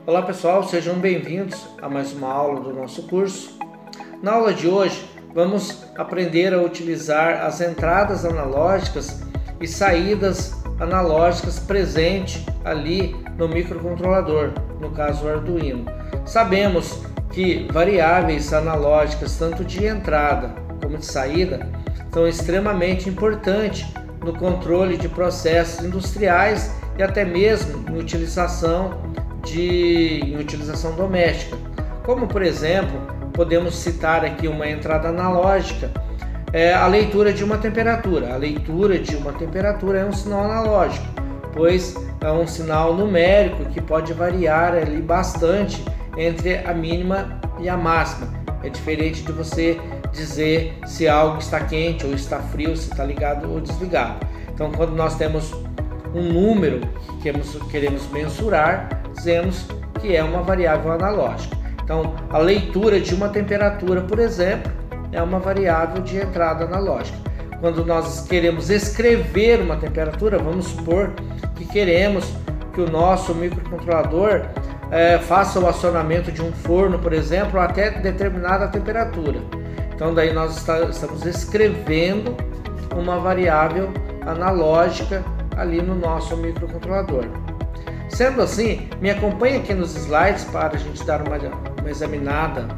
Olá pessoal, sejam bem-vindos a mais uma aula do nosso curso. Na aula de hoje vamos aprender a utilizar as entradas analógicas e saídas analógicas presentes ali no microcontrolador, no caso o Arduino. Sabemos que variáveis analógicas, tanto de entrada como de saída, são extremamente importantes no controle de processos industriais e até mesmo em utilização doméstica. Como, por exemplo, podemos citar aqui uma entrada analógica, a leitura de uma temperatura. A leitura de uma temperatura é um sinal analógico, pois é um sinal numérico que pode variar ali bastante entre a mínima e a máxima. É diferente de você dizer se algo está quente ou está frio, se está ligado ou desligado. Então, quando nós temos um número que queremos mensurar, dizemos que é uma variável analógica. Então, a leitura de uma temperatura, por exemplo, é uma variável de entrada analógica. Quando nós queremos escrever uma temperatura, vamos supor que queremos que o nosso microcontrolador faça o acionamento de um forno, por exemplo, até determinada temperatura. Então, daí nós estamos escrevendo uma variável analógica ali no nosso microcontrolador. Sendo assim, me acompanhe aqui nos slides para a gente dar uma examinada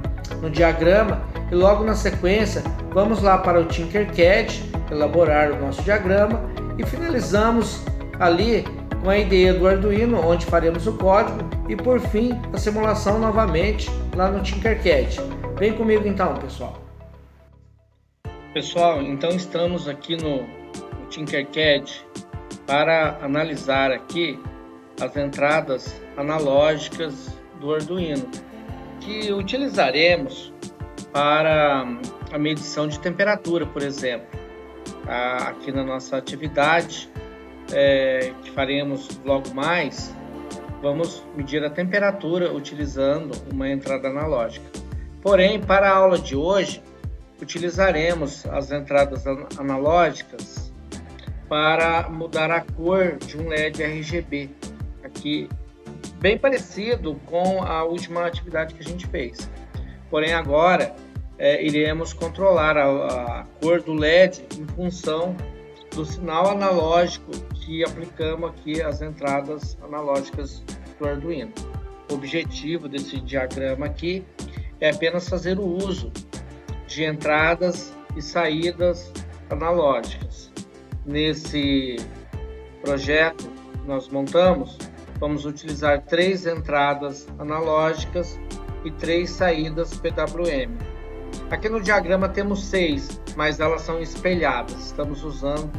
no diagrama e logo na sequência vamos lá para o Tinkercad, elaborar o nosso diagrama e finalizamos ali com a IDE do Arduino, onde faremos o código e por fim a simulação novamente lá no Tinkercad. Vem comigo então, pessoal. Pessoal, então estamos aqui no Tinkercad para analisar aqui as entradas analógicas do Arduino, que utilizaremos para a medição de temperatura, por exemplo. Aqui na nossa atividade, que faremos logo mais, vamos medir a temperatura utilizando uma entrada analógica. Porém, para a aula de hoje, utilizaremos as entradas analógicas para mudar a cor de um LED RGB, aqui bem parecido com a última atividade que a gente fez. Porém agora iremos controlar a cor do LED em função do sinal analógico que aplicamos aqui às entradas analógicas do Arduino. O objetivo desse diagrama aqui é apenas fazer o uso de entradas e saídas analógicas. Nesse projeto que nós montamos, vamos utilizar 3 entradas analógicas e 3 saídas PWM. Aqui no diagrama temos 6, mas elas são espelhadas. Estamos usando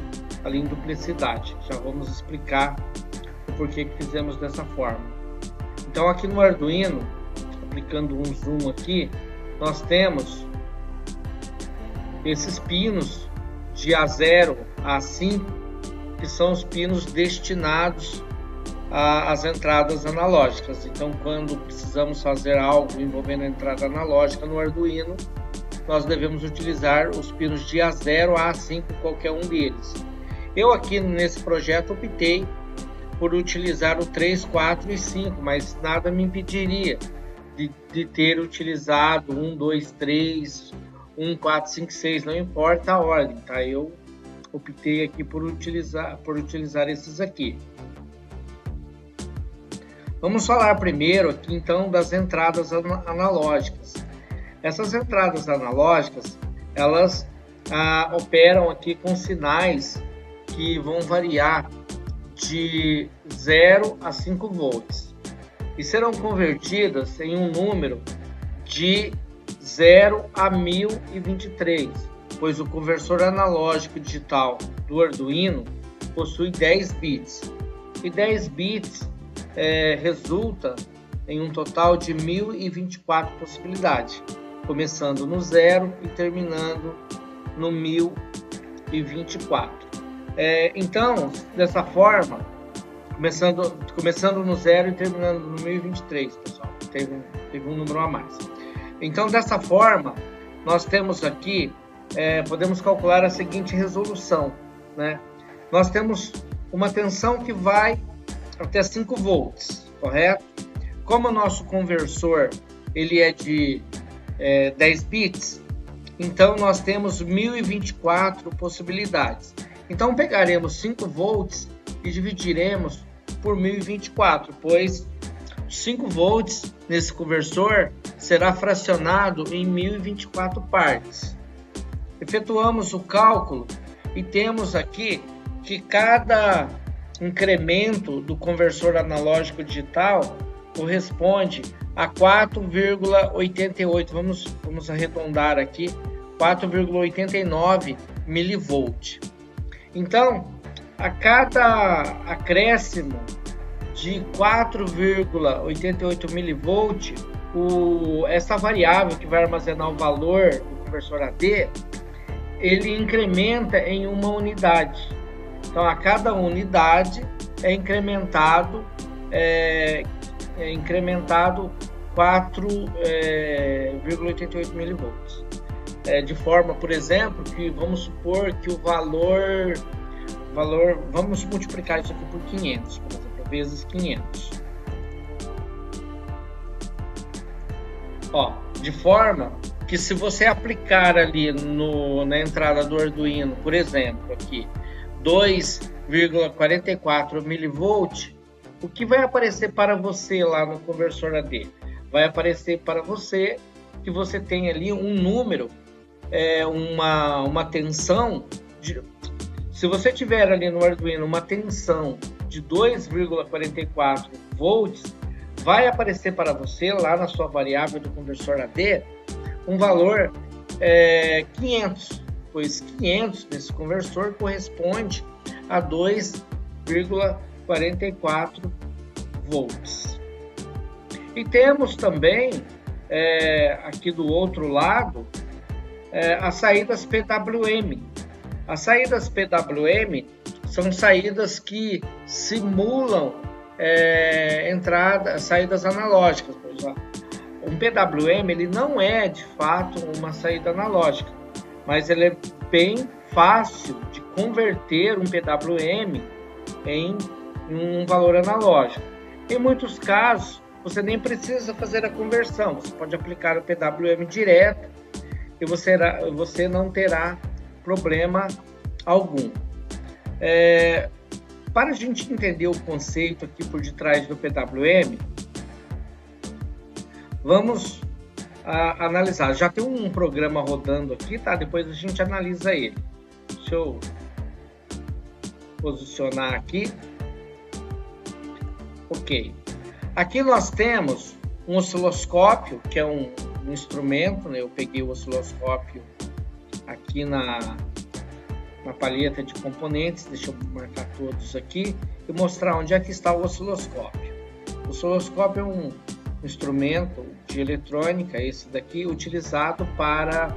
ali em duplicidade. Já vamos explicar o porquê que fizemos dessa forma. Então aqui no Arduino, aplicando um zoom aqui, nós temos esses pinos de A0 a A5, que são os pinos destinados às entradas analógicas. Então, quando precisamos fazer algo envolvendo a entrada analógica no Arduino, nós devemos utilizar os pinos de A0 a A5, qualquer um deles. Eu aqui nesse projeto optei por utilizar o 3, 4 e 5, mas nada me impediria de ter utilizado 1, 2, 3, 1, 4, 5, 6, não importa a ordem, tá? Eu optei aqui por utilizar esses aqui. Vamos falar primeiro aqui então das entradas analógicas. Essas entradas analógicas, elas operam aqui com sinais que vão variar de 0 a 5 volts e serão convertidas em um número de 0 a 1023, pois o conversor analógico digital do Arduino possui 10 bits e 10 bits resulta em um total de 1024 possibilidades, começando no 0 e terminando no 1024. Então, dessa forma, começando no 0 e terminando no 1023, pessoal, teve um número a mais. Então, dessa forma, nós temos aqui, podemos calcular a seguinte resolução, né? Nós temos uma tensão que vai até 5 volts, correto? como o nosso conversor ele é de 10 bits, então nós temos 1024 possibilidades. Então pegaremos 5 volts e dividiremos por 1024, pois 5 volts nesse conversor será fracionado em 1024 partes. Efetuamos o cálculo e temos aqui que cada incremento do conversor analógico digital corresponde a 4,88, vamos arredondar aqui, 4,89 milivolt. Então, a cada acréscimo de 4,88 milivolt, essa variável que vai armazenar o valor do conversor AD, ele incrementa em uma unidade. Então, a cada unidade é incrementado 4,88 milivolts. De forma, por exemplo, que vamos supor que o valor, vamos multiplicar isso aqui por 500, por exemplo, vezes 500. De forma que se você aplicar ali na entrada do Arduino, por exemplo, aqui 2,44 milivolt, o que vai aparecer para você lá no conversor AD? Vai aparecer para você que você tem ali um número, uma tensão se você tiver ali no Arduino uma tensão de 2,44 volts, vai aparecer para você lá na sua variável do conversor AD um valor 500, pois 500 desse conversor corresponde a 2,44 volts. E temos também aqui do outro lado as saídas PWM. As saídas PWM são saídas que simulam saídas analógicas. Por exemplo, um PWM ele não é de fato uma saída analógica, mas ele é bem fácil de converter um PWM em um valor analógico. Em muitos casos, você nem precisa fazer a conversão, você pode aplicar o PWM direto e você não terá problema algum. Para a gente entender o conceito aqui por detrás do PWM, vamos analisar. Já tem um programa rodando aqui, tá? Depois a gente analisa ele. Deixa eu posicionar aqui. Ok. Aqui nós temos um osciloscópio, que é um instrumento, né? Eu peguei o osciloscópio aqui na palheta de componentes. Deixa eu marcar todos aqui e mostrar onde é que está o osciloscópio. O osciloscópio é um instrumento de eletrônica, esse daqui, utilizado para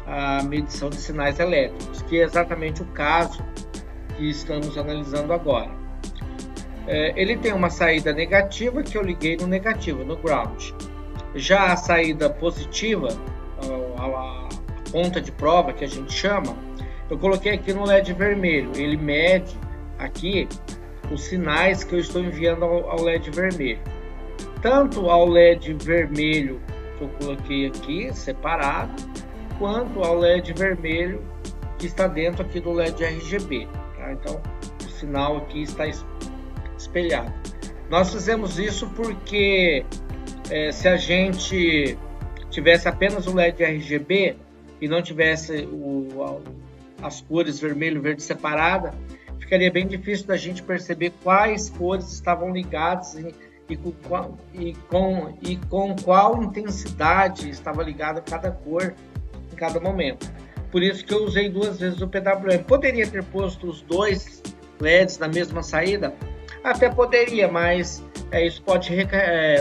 a medição de sinais elétricos, que é exatamente o caso que estamos analisando agora. Ele tem uma saída negativa que eu liguei no negativo, no ground. Já a saída positiva, a ponta de prova que a gente chama, eu coloquei aqui no LED vermelho. Ele mede aqui os sinais que eu estou enviando ao LED vermelho. Tanto ao LED vermelho que eu coloquei aqui, separado, quanto ao LED vermelho que está dentro aqui do LED RGB. Tá? Então, o sinal aqui está espelhado. Nós fizemos isso porque se a gente tivesse apenas o LED RGB e não tivesse as cores vermelho e verde separada, ficaria bem difícil da gente perceber quais cores estavam ligadas e com qual intensidade estava ligada cada cor em cada momento. Por isso que eu usei duas vezes o PWM. Poderia ter posto os dois LEDs na mesma saída? Até poderia, mas isso pode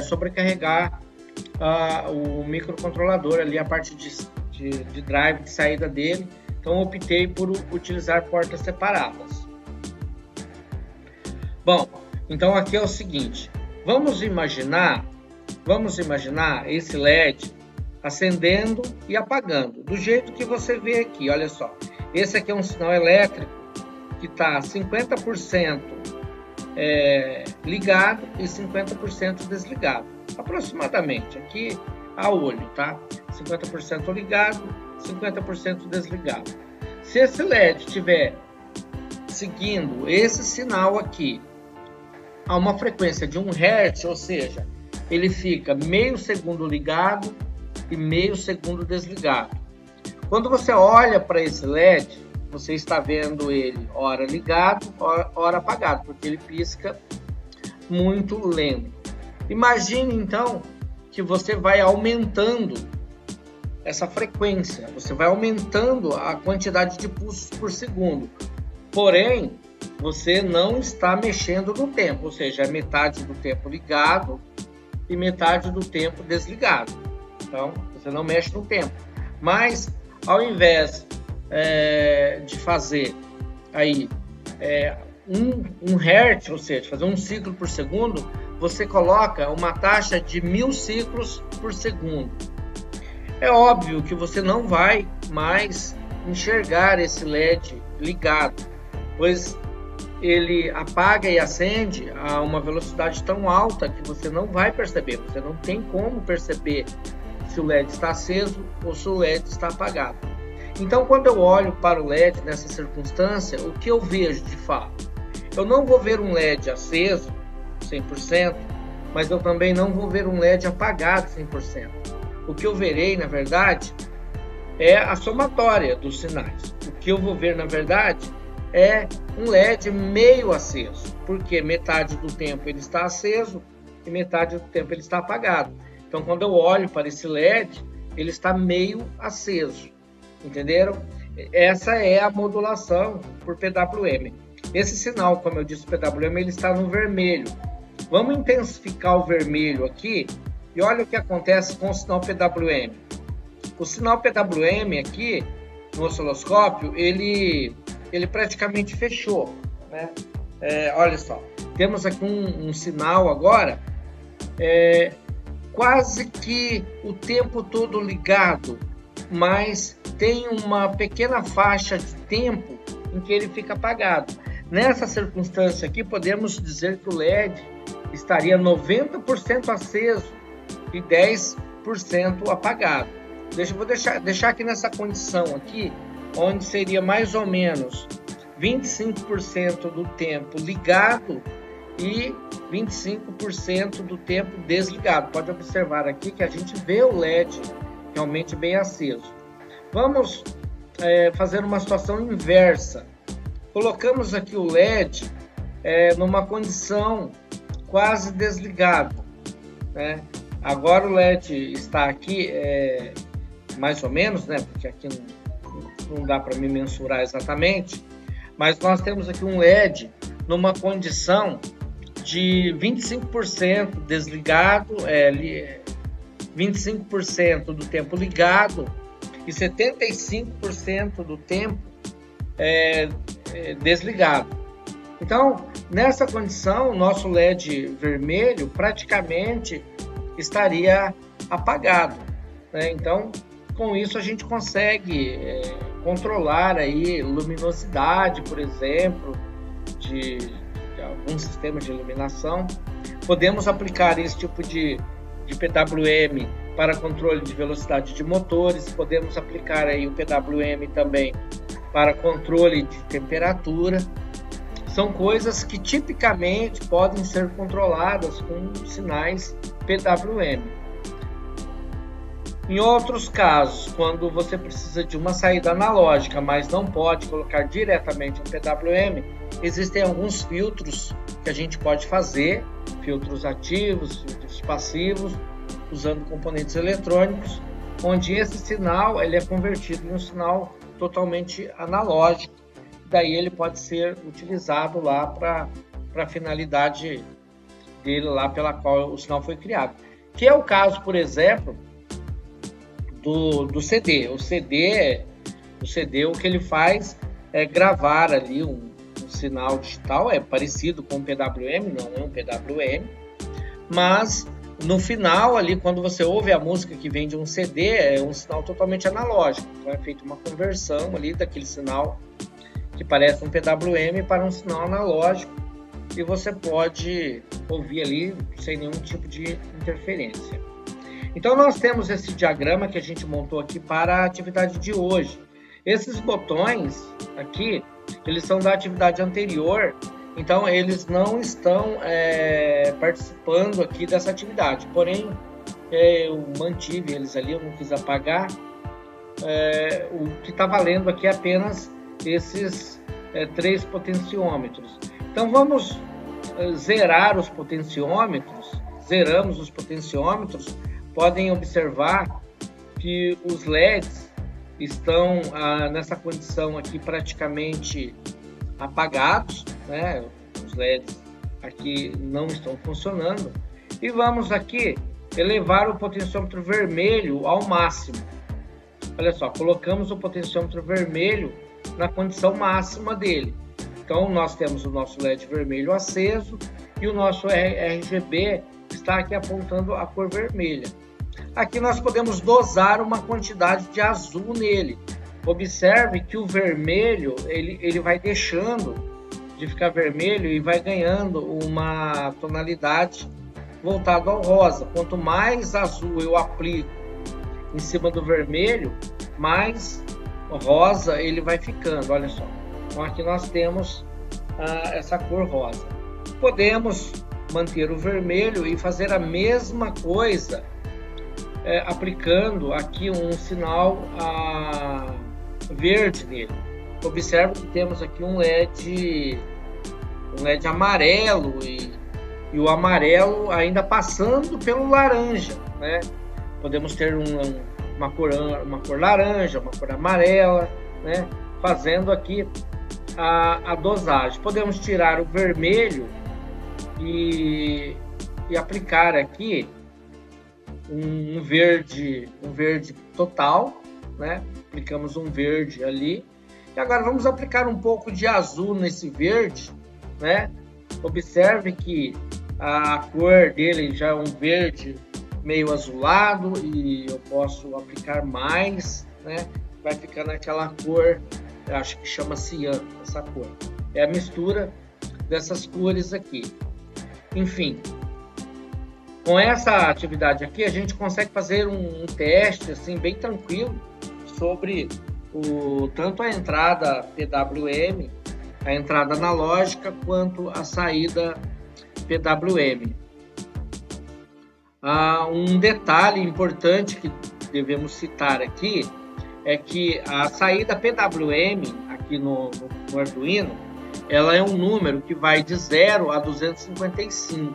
sobrecarregar o microcontrolador ali, a parte de drive de saída dele. Então optei por utilizar portas separadas. Bom, então aqui é o seguinte, vamos imaginar esse LED acendendo e apagando, do jeito que você vê aqui. Olha só, esse aqui é um sinal elétrico que está 50% ligado e 50% desligado, aproximadamente, aqui a olho, tá? 50% ligado, 50% desligado. Se esse LED estiver seguindo esse sinal aqui a uma frequência de 1 Hz, ou seja, ele fica meio segundo ligado e meio segundo desligado. Quando você olha para esse LED, você está vendo ele ora ligado, ora apagado, porque ele pisca muito lento. Imagine então que você vai aumentando essa frequência, você vai aumentando a quantidade de pulsos por segundo. Porém, você não está mexendo no tempo, ou seja, é metade do tempo ligado e metade do tempo desligado. Então, você não mexe no tempo. Mas, ao invés de fazer aí 1 Hz, ou seja, fazer um ciclo por segundo, você coloca uma taxa de 1000 ciclos por segundo. É óbvio que você não vai mais enxergar esse LED ligado, pois ele apaga e acende a uma velocidade tão alta que você não vai perceber, você não tem como perceber se o LED está aceso ou se o LED está apagado. Então, quando eu olho para o LED nessa circunstância, o que eu vejo de fato? Eu não vou ver um LED aceso 100%, mas eu também não vou ver um LED apagado 100%. O que eu verei, na verdade, é a somatória dos sinais. O que eu vou ver, na verdade, é um LED meio aceso, porque metade do tempo ele está aceso e metade do tempo ele está apagado. Então, quando eu olho para esse LED, ele está meio aceso, entenderam? Essa é a modulação por PWM. Esse sinal, como eu disse, PWM, ele está no vermelho. Vamos intensificar o vermelho aqui e olha o que acontece com o sinal PWM. O sinal PWM aqui no osciloscópio, ele praticamente fechou, né? Olha só, temos aqui um sinal agora, quase que o tempo todo ligado, mas tem uma pequena faixa de tempo em que ele fica apagado. Nessa circunstância aqui, podemos dizer que o LED estaria 90% aceso e 10% apagado. Vou deixar aqui nessa condição aqui, onde seria mais ou menos 25% do tempo ligado e 25% do tempo desligado. Pode observar aqui que a gente vê o LED realmente bem aceso. Vamos fazer uma situação inversa. Colocamos aqui o LED numa condição quase desligado, né? Agora o LED está aqui mais ou menos, né? Porque aqui não dá para me mensurar exatamente, mas nós temos aqui um LED numa condição de 25% desligado, 25% do tempo ligado e 75% do tempo desligado. Então, nessa condição, o nosso LED vermelho praticamente estaria apagado, né? Então, com isso a gente consegue controlar aí luminosidade, por exemplo, de algum sistema de iluminação. Podemos aplicar esse tipo de PWM para controle de velocidade de motores, podemos aplicar aí o PWM também para controle de temperatura. São coisas que tipicamente podem ser controladas com sinais PWM. Em outros casos, quando você precisa de uma saída analógica, mas não pode colocar diretamente um PWM, existem alguns filtros que a gente pode fazer, filtros ativos, filtros passivos, usando componentes eletrônicos, onde esse sinal ele é convertido em um sinal totalmente analógico. Daí ele pode ser utilizado lá para a finalidade dele lá pela qual o sinal foi criado. Que é o caso, por exemplo, do CD. O CD o que ele faz é gravar ali um sinal digital, é parecido com o PWM, não é um PWM, mas no final ali, quando você ouve a música que vem de um CD, é um sinal totalmente analógico. Então é feita uma conversão ali daquele sinal que parece um PWM para um sinal analógico, e você pode ouvir ali sem nenhum tipo de interferência. Então nós temos esse diagrama que a gente montou aqui para a atividade de hoje. Esses botões aqui, eles são da atividade anterior, então eles não estão participando aqui dessa atividade, porém eu mantive eles ali, eu não quis apagar. O que está valendo aqui é apenas esses 3 potenciômetros. Então vamos zerar os potenciômetros. Zeramos os potenciômetros. Podem observar que os LEDs estão nessa condição aqui praticamente apagados, né? Os LEDs aqui não estão funcionando. E vamos aqui elevar o potenciômetro vermelho ao máximo. Olha só, colocamos o potenciômetro vermelho na condição máxima dele. Então nós temos o nosso LED vermelho aceso e o nosso RGB está aqui apontando a cor vermelha. Aqui nós podemos dosar uma quantidade de azul nele. Observe que o vermelho ele vai deixando de ficar vermelho e vai ganhando uma tonalidade voltada ao rosa. Quanto mais azul eu aplico em cima do vermelho, mais rosa ele vai ficando. Olha só, então aqui nós temos essa cor rosa. Podemos manter o vermelho e fazer a mesma coisa aplicando aqui um sinal verde nele. Observe que temos aqui um LED amarelo e o amarelo ainda passando pelo laranja, né? Podemos ter uma cor laranja, uma cor amarela, né? Fazendo aqui a dosagem. Podemos tirar o vermelho e aplicar aqui um verde total, né? Aplicamos um verde ali. E agora vamos aplicar um pouco de azul nesse verde, né? Observe que a cor dele já é um verde meio azulado e eu posso aplicar mais, né? Vai ficar naquela cor, eu acho que chama cian, essa cor. É a mistura dessas cores aqui. Enfim, com essa atividade aqui a gente consegue fazer um teste assim bem tranquilo sobre tanto a entrada PWM, a entrada analógica, quanto a saída PWM. Um detalhe importante que devemos citar aqui é que a saída PWM aqui no Arduino, ela é um número que vai de 0 a 255,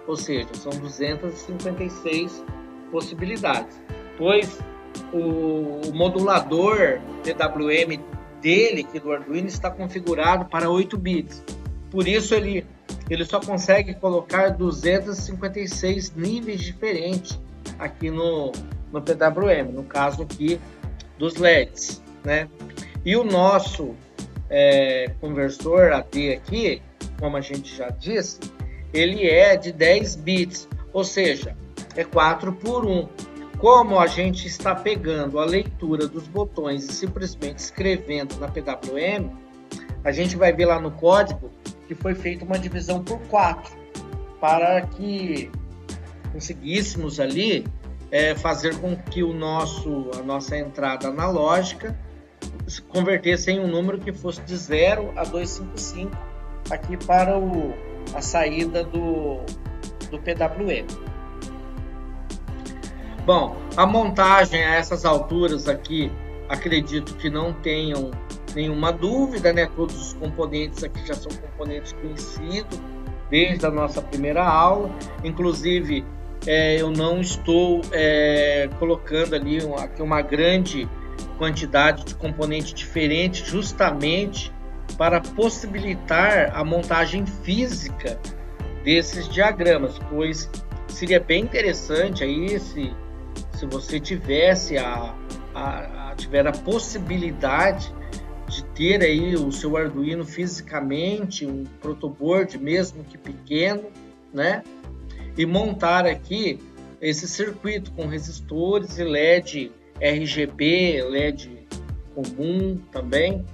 ou seja, são 256 possibilidades, pois o modulador PWM dele, aqui do Arduino, está configurado para 8 bits. Por isso ele só consegue colocar 256 níveis diferentes aqui no PWM, no caso aqui dos LEDs, né? E o nosso conversor AD aqui, como a gente já disse, ele é de 10 bits, ou seja, é 4 por 1. Como a gente está pegando a leitura dos botões e simplesmente escrevendo na PWM, a gente vai ver lá no código que foi feita uma divisão por 4, para que conseguíssemos ali fazer com que a nossa entrada analógica se convertesse em um número que fosse de 0 a 255 aqui para a saída do PWM. Bom, a montagem a essas alturas aqui, acredito que não tenham nenhuma dúvida, né? Todos os componentes aqui já são componentes conhecidos desde a nossa primeira aula. Inclusive, eu não estou colocando ali aqui uma grande quantidade de componentes diferentes, justamente para possibilitar a montagem física desses diagramas, pois seria bem interessante aí se você tivesse tiver a possibilidade de ter aí o seu Arduino fisicamente, um protoboard mesmo que pequeno, né? E montar aqui esse circuito com resistores e LED RGB, LED comum também,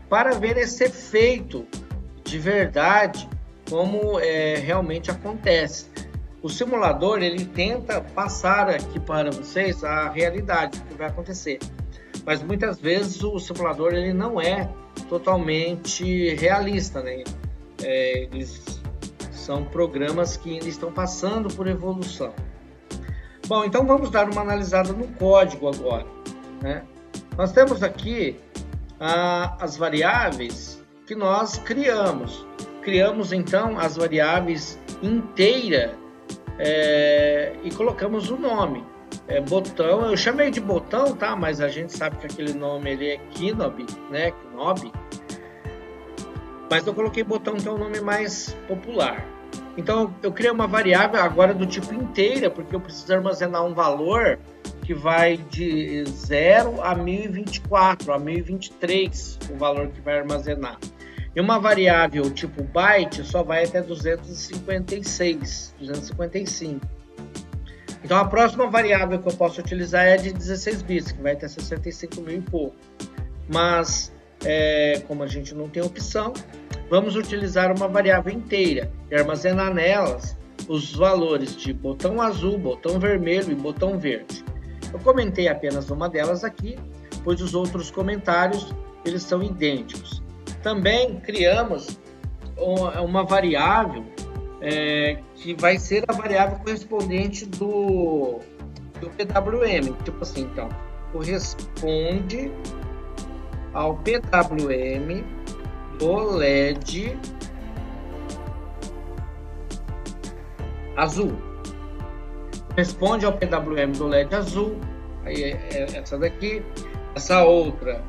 para ver esse efeito de verdade como realmente acontece. O simulador, ele tenta passar aqui para vocês a realidade que vai acontecer, mas muitas vezes o simulador ele não é totalmente realista, né? Eles são programas que ainda estão passando por evolução. Bom, então vamos dar uma analisada no código agora, né? Nós temos aqui as variáveis que nós criamos. Criamos então as variáveis inteira e colocamos o nome. Botão, eu chamei de botão, tá? Mas a gente sabe que aquele nome ele é Knob, né? Knob. Mas eu coloquei botão, que é o nome mais popular. Então eu criei uma variável agora do tipo inteira, porque eu preciso armazenar um valor que vai de 0 a 1024, a 1023, o valor que vai armazenar. E uma variável tipo byte só vai até 256, 255. Então a próxima variável que eu posso utilizar é de 16 bits, que vai até 65 mil e pouco. Mas, como a gente não tem opção, vamos utilizar uma variável inteira e armazenar nelas os valores de botão azul, botão vermelho e botão verde. Eu comentei apenas uma delas aqui, pois os outros comentários eles são idênticos. Também criamos uma variável que vai ser a variável correspondente do PWM. Tipo assim, então, corresponde ao PWM do LED azul. Corresponde ao PWM do LED azul. Aí essa daqui, essa outra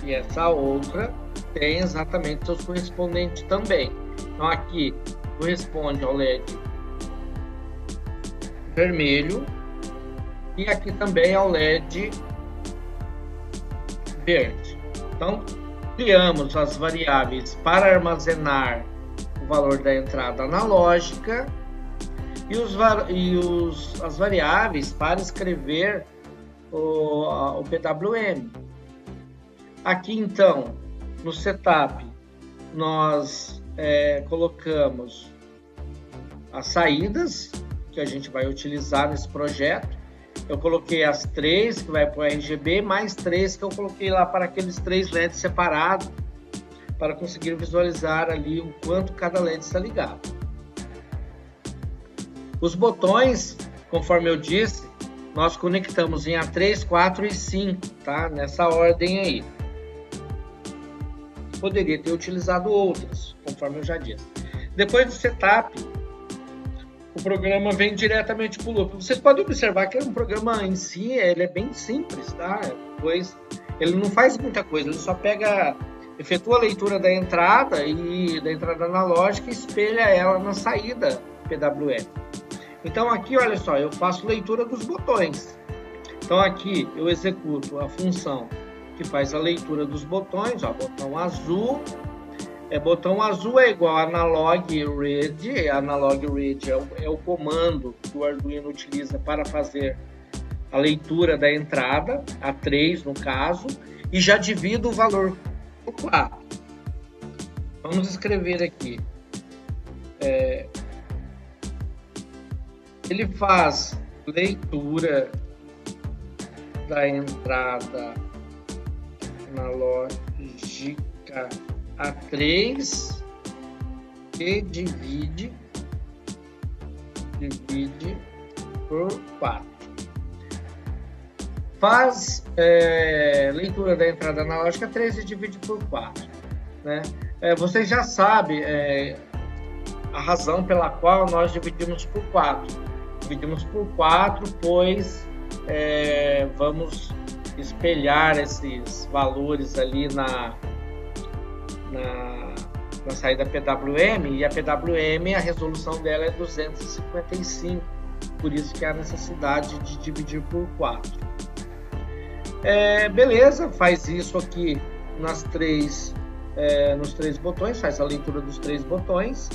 e essa outra tem exatamente seus correspondentes também. Então aqui corresponde ao LED vermelho e aqui também ao LED verde. Então criamos as variáveis para armazenar o valor da entrada analógica e as variáveis para escrever o PWM. Aqui então no setup nós colocamos as saídas que a gente vai utilizar nesse projeto. Eu coloquei as 3 que vai para o RGB, mais 3 que eu coloquei lá para aqueles 3 LEDs separados, para conseguir visualizar ali o quanto cada LED está ligado. Os botões, conforme eu disse, nós conectamos em A3, 4 e 5, tá? Nessa ordem aí. Poderia ter utilizado outras, conforme eu já disse. Depois do setup, o programa vem diretamente para o loop. Vocês podem observar que o programa em si ele é bem simples, tá? Pois ele não faz muita coisa, ele só efetua a leitura da entrada analógica e espelha ela na saída PWM. Então aqui, olha só, eu faço leitura dos botões. Então aqui eu executo a função que faz a leitura dos botões, ó, botão azul. Botão azul é igual a analog read. Analog read é o comando que o Arduino utiliza para fazer a leitura da entrada, A3 no caso, e já divido o valor por 4. Vamos escrever aqui. Ele faz leitura da entrada analógica A3 e divide por 4. Faz leitura da entrada analógica A3 e divide por 4. Né? Vocês já sabem a razão pela qual nós dividimos por 4. Dividimos por 4, pois vamos espelhar esses valores ali na saída PWM, e a PWM, a resolução dela é 255, por isso que há necessidade de dividir por 4. Beleza, faz isso aqui nos 3 botões, faz a leitura dos 3 botões.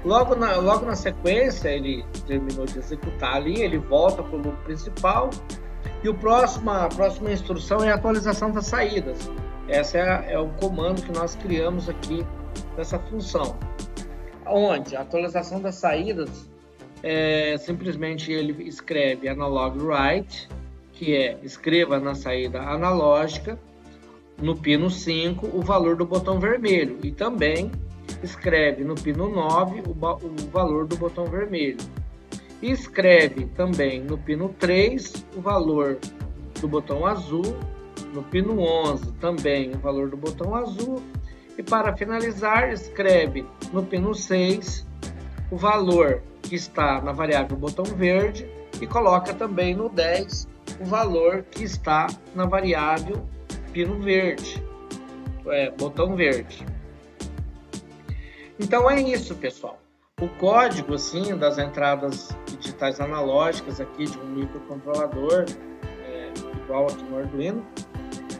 Logo na sequência, ele terminou de executar ali, ele volta para o loop principal, e a próxima instrução é a atualização das saídas. Esse é o comando que nós criamos aqui nessa função. onde a atualização das saídas, simplesmente ele escreve analog write, que é escreva na saída analógica, no pino 5, o valor do botão vermelho, e também escreve no pino 9 o valor do botão vermelho. E escreve também no pino 3 o valor do botão azul, no pino 11 também o valor do botão azul, e para finalizar escreve no pino 6 o valor que está na variável botão verde e coloca também no 10 o valor que está na variável pino verde, botão verde. Então é isso, pessoal. O código assim das entradas digitais analógicas aqui de um microcontrolador, igual aqui no Arduino,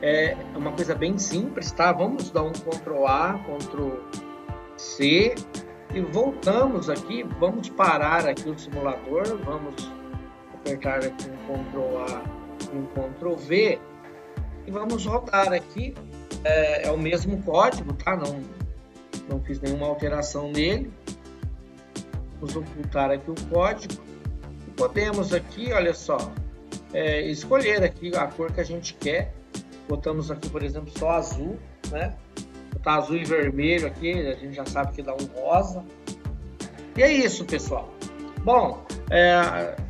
é uma coisa bem simples, tá? Vamos dar um Ctrl A, Ctrl C e voltamos aqui. Vamos parar aqui o simulador, vamos apertar aqui um Ctrl A e um Ctrl V e vamos rodar aqui. É o mesmo código, tá? Não fiz nenhuma alteração nele. Vamos ocultar aqui o código e podemos aqui, olha só, escolher aqui a cor que a gente quer. Botamos aqui, por exemplo, só azul, né? Botar azul e vermelho aqui, a gente já sabe que dá um rosa. E é isso, pessoal. Bom,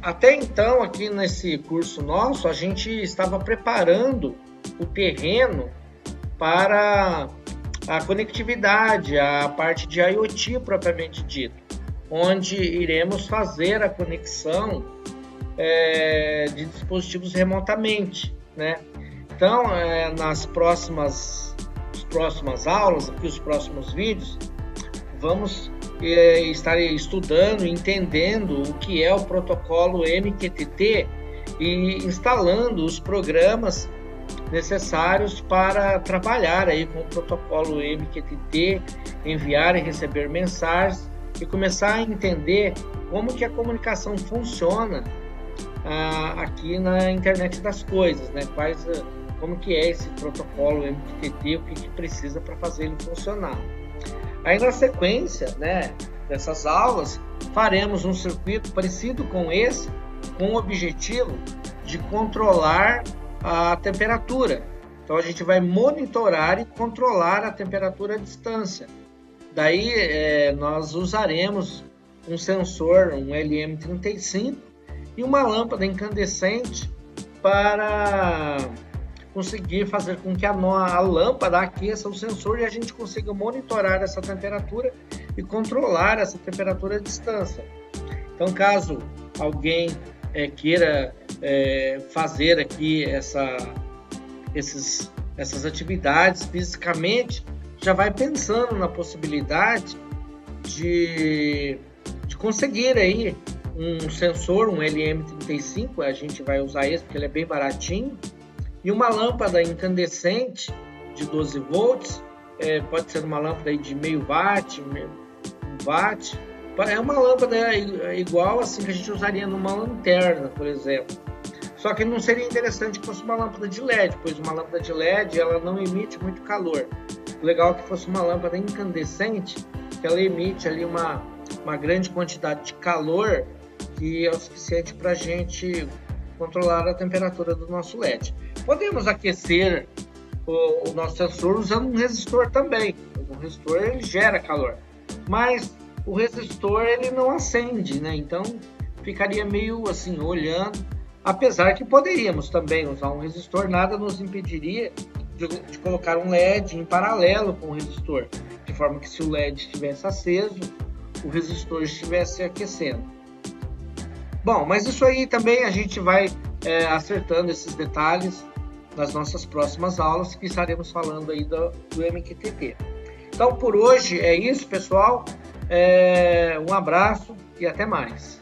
até então aqui nesse curso nosso, a gente estava preparando o terreno para a conectividade, a parte de IoT propriamente dito, onde iremos fazer a conexão de dispositivos remotamente, né? Então, nas próximas aulas, aqui os próximos vídeos, vamos estar estudando, entendendo o que é o protocolo MQTT e instalando os programas necessários para trabalhar aí com o protocolo MQTT, enviar e receber mensagens e começar a entender como que a comunicação funciona aqui na internet das coisas, né? Como que é esse protocolo MQTT, o que precisa para fazer ele funcionar. Aí na sequência, né, dessas aulas, faremos um circuito parecido com esse, com o objetivo de controlar a temperatura. Então a gente vai monitorar e controlar a temperatura à distância. Daí nós usaremos um sensor, um LM35 e uma lâmpada incandescente para conseguir fazer com que a lâmpada aqueça o sensor e a gente consiga monitorar essa temperatura e controlar essa temperatura à distância. Então, caso alguém queira fazer aqui essas atividades fisicamente, já vai pensando na possibilidade de conseguir aí um sensor, um LM35, a gente vai usar esse porque ele é bem baratinho, e uma lâmpada incandescente de 12 volts, pode ser uma lâmpada aí de meio watt, 1 watt, é uma lâmpada igual assim que a gente usaria numa lanterna, por exemplo. Só que não seria interessante que fosse uma lâmpada de LED, pois uma lâmpada de LED ela não emite muito calor. O legal é que fosse uma lâmpada incandescente, que ela emite ali uma grande quantidade de calor, que é o suficiente para a gente controlar a temperatura do nosso LED. Podemos aquecer o nosso sensor usando um resistor também. O resistor ele gera calor, mas o resistor ele não acende, né? Então ficaria meio assim olhando, apesar que poderíamos também usar um resistor, nada nos impediria de colocar um LED em paralelo com o resistor, de forma que se o LED estivesse aceso, o resistor estivesse aquecendo. Bom, mas isso aí também a gente vai acertando esses detalhes nas nossas próximas aulas, que estaremos falando aí do MQTT. Então, por hoje é isso, pessoal. Um abraço e até mais.